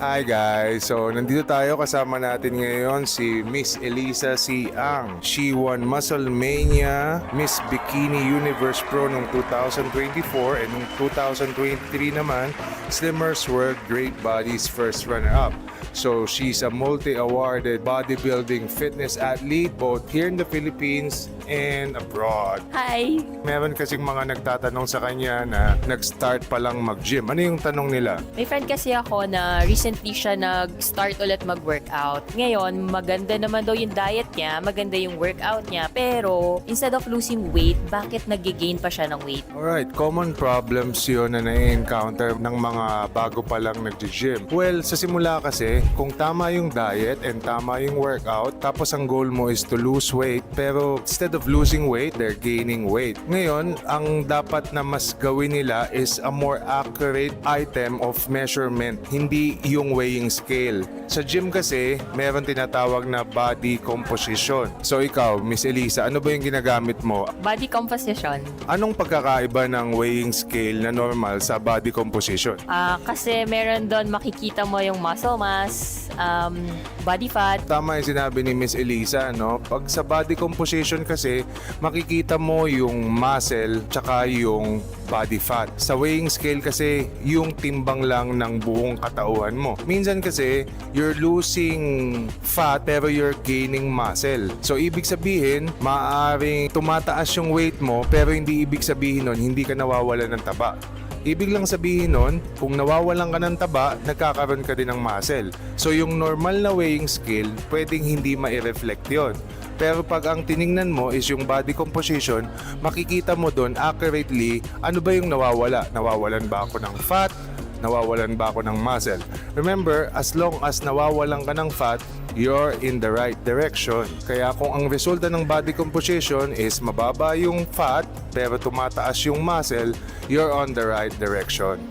Hi guys! So, nandito tayo kasama natin ngayon si Miss Elisa Siang. She won Muscle Mania Miss Bikini Universe Pro noong 2024 and noong 2023 naman Slimmers World Great Bodies First Runner-Up. So, she's a multi-awarded bodybuilding fitness athlete both here in the Philippines and abroad. Hi! Meron kasing mga nagtatanong sa kanya na nag-start pa lang mag-gym. Ano yung tanong nila? May friend kasi ako na recently siya nag-start ulit mag-workout. Ngayon, maganda naman daw yung diet niya, maganda yung workout niya, pero instead of losing weight, bakit nag-gain pa siya ng weight? Alright, common problems yun na na-encounter ng mga bago pa lang nag-gym. Well, sa simula kasi, kung tama yung diet and tama yung workout, tapos ang goal mo is to lose weight, pero instead of losing weight, they're gaining weight. Ngayon, ang dapat na mas gawin nila is a more accurate item of measurement, hindi yung weighing scale. Sa gym kasi, meron tinatawag na body composition. So ikaw, Miss Elisa, ano ba yung ginagamit mo? Body composition. Anong pagkakaiba ng weighing scale na normal sa body composition? Kasi meron doon makikita mo yung muscle mass, body fat. Tama yung sinabi ni Miss Elisa, no? Pag sa body composition kasi, makikita mo yung muscle tsaka yung body fat. Sa weighing scale kasi, yung timbang lang ng buong katauhan mo. Minsan kasi, you're losing fat pero you're gaining muscle. So, ibig sabihin, maaaring tumataas yung weight mo pero hindi ibig sabihin nun, hindi ka nawawalan ng taba. Ibig lang sabihin nun, kung nawawalan ka ng taba, nagkakaroon ka din ng muscle. So yung normal na weighing scale, pwedeng hindi ma-reflect yon. Pero pag ang tiningnan mo is yung body composition, makikita mo doon accurately ano ba yung nawawala. Nawawalan ba ako ng fat? Nawawalan ba ako ng muscle? Remember, as long as nawawalan ka ng fat, you're in the right direction. Kaya kung ang resulta ng body composition is mababa yung fat pero tumataas yung muscle, you're on the right direction.